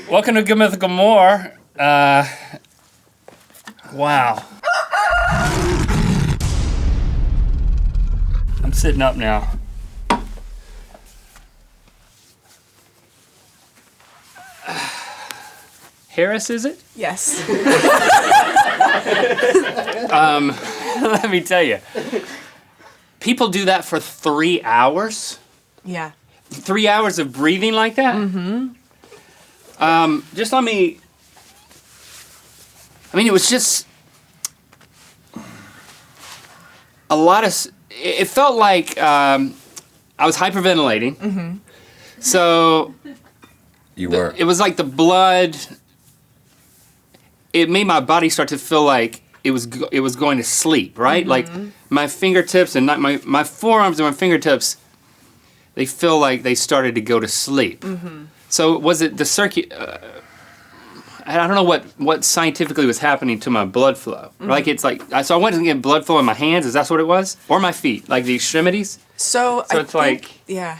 Welcome to Good Mythical More. Wow. I'm sitting up now. Harris, is it? Yes. Let me tell you. People do that for 3 hours? Yeah. 3 hours of breathing like that? Mm-hmm. Just let me... I mean, it was just... a lot of... It felt like I was hyperventilating. Mm-hmm. So... You were. It was like the blood... It made my body start to feel like it was going to sleep, right? Mm-hmm. Like my fingertips and my forearms and my fingertips, they feel like they started to go to sleep. Mm-hmm. So was it the circuit? I don't know what scientifically was happening to my blood flow. Mm-hmm. Like it's like so I wasn't getting blood flow in my hands. Is that what it was? Or my feet, like the extremities? So I it's think, like yeah.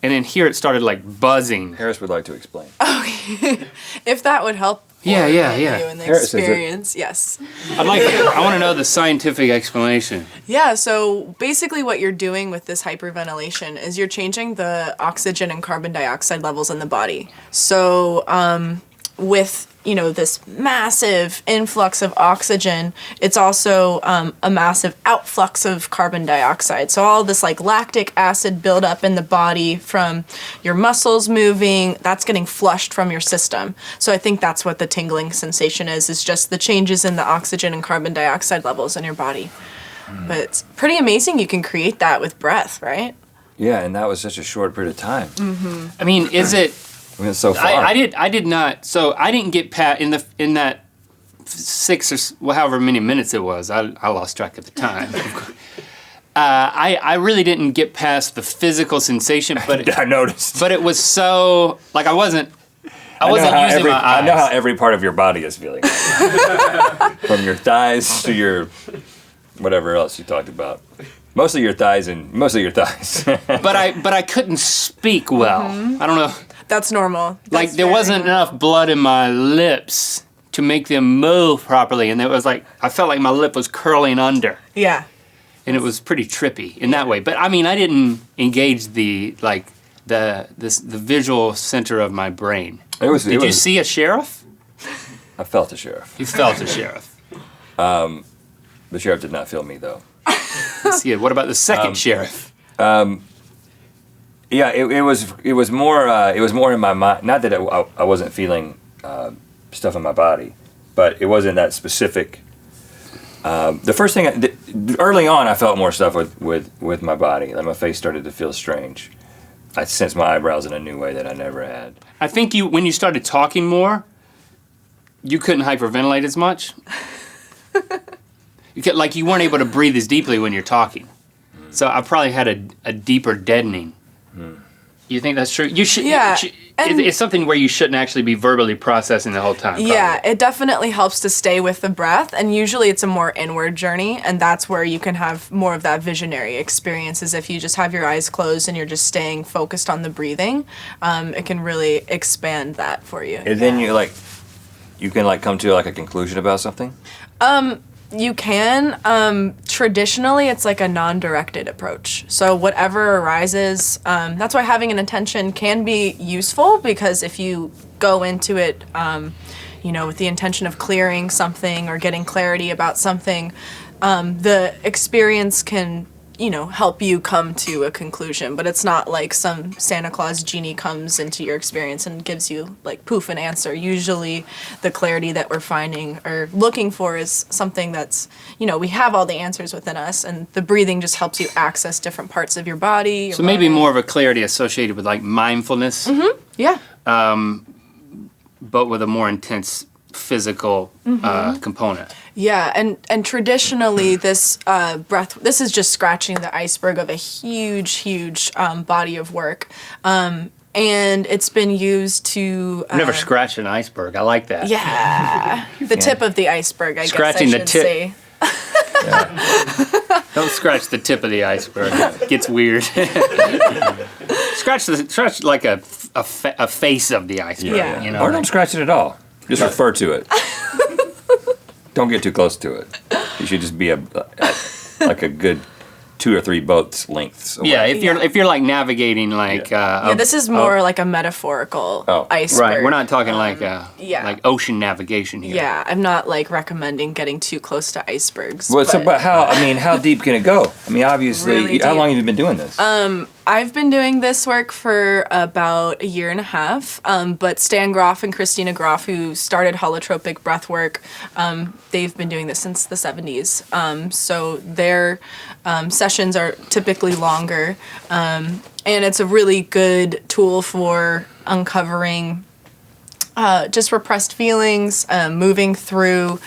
And then here it started like buzzing. Harris would like to explain. Okay, if that would help. Yeah. You and the Harris, experience, yes. I want to know the scientific explanation. Yeah, so basically what you're doing with this hyperventilation is you're changing the oxygen and carbon dioxide levels in the body. So with, this massive influx of oxygen, it's also a massive outflux of carbon dioxide. So all this like lactic acid buildup in the body from your muscles moving, that's getting flushed from your system. So I think that's what the tingling sensation is just the changes in the oxygen and carbon dioxide levels in your body. But it's pretty amazing you can create that with breath, right? Yeah, and that was such a short period of time. Mm-hmm. I mean, is it... We went so far. I did not. So I didn't get past in that 6 or however many minutes it was. I lost track of the time. I really didn't get past the physical sensation, but I noticed. But it was so like I wasn't using my eyes. I know how every part of your body is feeling, from your thighs to your whatever else you talked about. Mostly your thighs. But I couldn't speak well. Mm-hmm. I don't know. That's normal. Like there wasn't enough blood in my lips to make them move properly, and it was like I felt like my lip was curling under. Yeah. And it was pretty trippy in that way. But I mean, I didn't engage the visual center of my brain. Did you see a sheriff? I felt a sheriff. You felt a sheriff. The sheriff did not feel me though. See, what about the second sheriff? Yeah, it was more in my mind. Not that I wasn't feeling stuff in my body, but it wasn't that specific. The first thing early on, I felt more stuff with my body. Like my face started to feel strange. I sensed my eyebrows in a new way that I never had. I think when you started talking more, you couldn't hyperventilate as much. You weren't able to breathe as deeply when you're talking. So I probably had a deeper deadening. You think that's true? You should. Yeah. It's something where you shouldn't actually be verbally processing the whole time. Probably. Yeah, it definitely helps to stay with the breath, and usually it's a more inward journey, and that's where you can have more of that visionary experience, is if you just have your eyes closed and you're just staying focused on the breathing. It can really expand that for you. And then you can come to a conclusion about something? You can. Traditionally, it's like a non-directed approach. So whatever arises, that's why having an intention can be useful, because if you go into it, with the intention of clearing something or getting clarity about something, the experience can, help you come to a conclusion. But it's not like some Santa Claus genie comes into your experience and gives you poof an answer. Usually the clarity that we're finding or looking for is something that's, we have all the answers within us, and the breathing just helps you access different parts of your body. So maybe more of a clarity associated with mindfulness. Mm-hmm. Yeah. But with a more intense physical component. Yeah, and traditionally this breath, this is just scratching the iceberg of a huge body of work. And it's been used to... I've never scratched an iceberg. I like that. Yeah. The tip of the iceberg, Scratching guess I should say. Don't scratch the tip of the iceberg. It gets weird. scratch like a face of the iceberg. Yeah. You know, Or don't scratch it at all. Just refer to it. Don't get too close to it. You should just be like a good 2 or 3 boats lengths away. Yeah, if you're like navigating like this is more like a metaphorical iceberg. Right, we're not talking like yeah. like ocean navigation here. Yeah, I'm not like recommending getting too close to icebergs. Well, but how deep can it go? I mean, obviously, Really how deep. long have you been doing this? I've been doing this work for about 1.5 years, but Stan Groff and Christina Groff, who started holotropic breathwork, they've been doing this since the 70s. So their sessions are typically longer, and it's a really good tool for uncovering just repressed feelings, moving through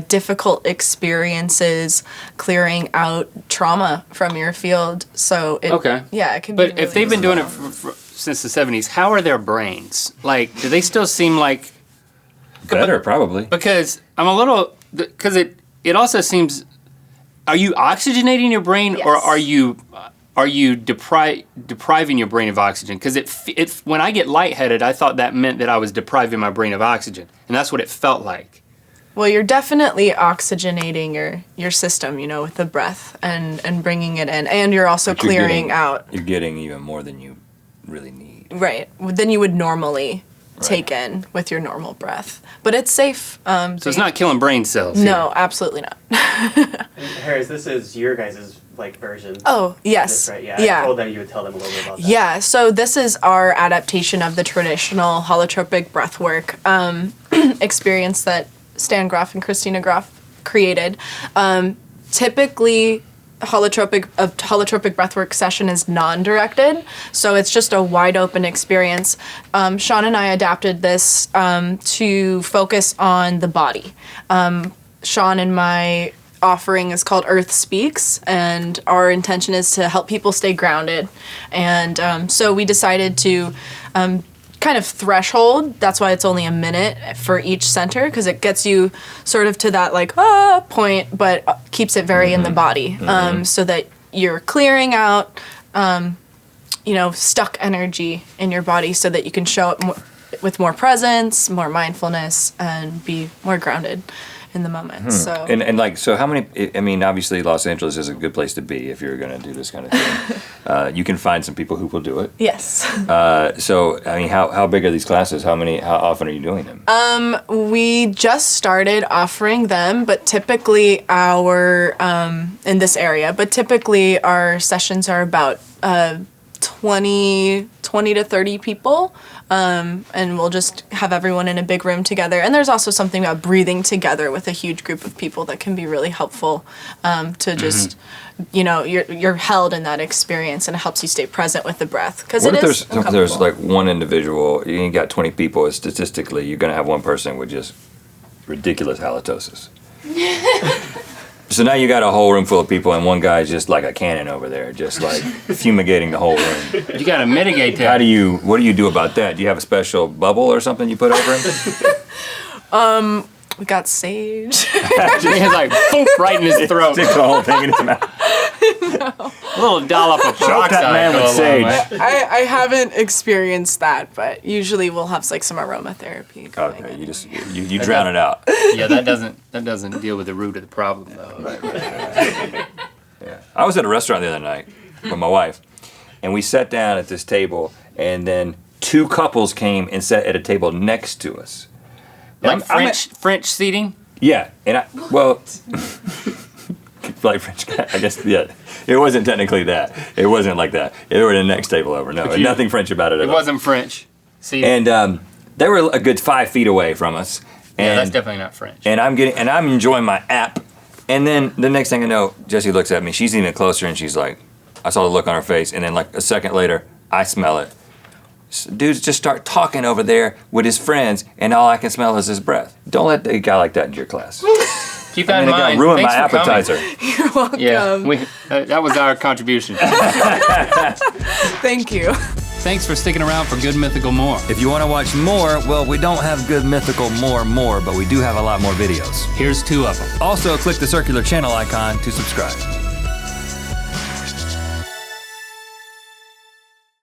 difficult experiences, clearing out trauma from your field. So it can be. But if they've been doing it since the 70s, how are their brains? Like, do they still seem like Better, probably. Because I'm a little because it also seems. Are you oxygenating your brain, or are you depriving your brain of oxygen? Because it when I get lightheaded, I thought that meant that I was depriving my brain of oxygen, and that's what it felt like. Well, you're definitely oxygenating your system, with the breath and bringing it in, and you're also clearing out. You're getting even more than you really need. Right, than you would normally take in with your normal breath, but it's safe. So it's not killing brain cells. No, absolutely not. Harris, this is your guys' version. Oh, yes. This, right? Yeah. I told them you would tell them a little bit about that. Yeah, so this is our adaptation of the traditional holotropic breathwork experience that Stan Groff and Christina Groff created. Typically, a holotropic breathwork session is non-directed, so it's just a wide open experience. Sean and I adapted this to focus on the body. Sean and my offering is called Earth Speaks, and our intention is to help people stay grounded. And so we decided to kind of threshold. That's why it's only a minute for each center, because it gets you sort of to that point, but keeps it very in the body, so that you're clearing out, stuck energy in your body, so that you can show up with more presence, more mindfulness, and be more grounded in the moment. So how many? I mean, obviously, Los Angeles is a good place to be if you're going to do this kind of thing. You can find some people who will do it. Yes. So I mean, how big are these classes? How often are you doing them? We just started offering them, but typically in this area. But typically our sessions are about 20 to 30 people. And we'll just have everyone in a big room together. And there's also something about breathing together with a huge group of people that can be really helpful to just, you're held in that experience, and it helps you stay present with the breath. Because what if there's like one individual, you got 20 people, statistically, you're going to have one person with just ridiculous halitosis. So now you got a whole room full of people, and one guy's just like a cannon over there, just like fumigating the whole room. You got to mitigate that. What do you do about that? Do you have a special bubble or something you put over him? We got sage. He's like, boom, right in his throat. Stick the whole thing in his mouth. No. A little dollop of Choke that man with sage. I haven't experienced that, but usually we'll have some aromatherapy going. Okay, you drown it out. Yeah, that doesn't deal with the root of the problem though. Right. Yeah. I was at a restaurant the other night with my wife, and we sat down at this table, and then 2 couples came and sat at a table next to us. Like French seating? Yeah, and like French guy, I guess. Yeah, it wasn't technically that. It wasn't like that. They were at the next table over. No, nothing French about it at all. It wasn't French. Seating. And they were a good 5 feet away from us. And, that's definitely not French. And I'm enjoying my app. And then the next thing I know, Jessie looks at me. She's even closer, and she's like, I saw the look on her face. And then like a second later, I smell it. Dudes just start talking over there with his friends, and all I can smell is his breath. Don't let a guy like that in your class. Keep that in mind. Ruin my appetizer. You're welcome. Yeah, that was our contribution. Thank you. Thanks for sticking around for Good Mythical More. If you want to watch more, well, we don't have Good Mythical more, but we do have a lot more videos. Here's 2 of them. Also, click the circular channel icon to subscribe.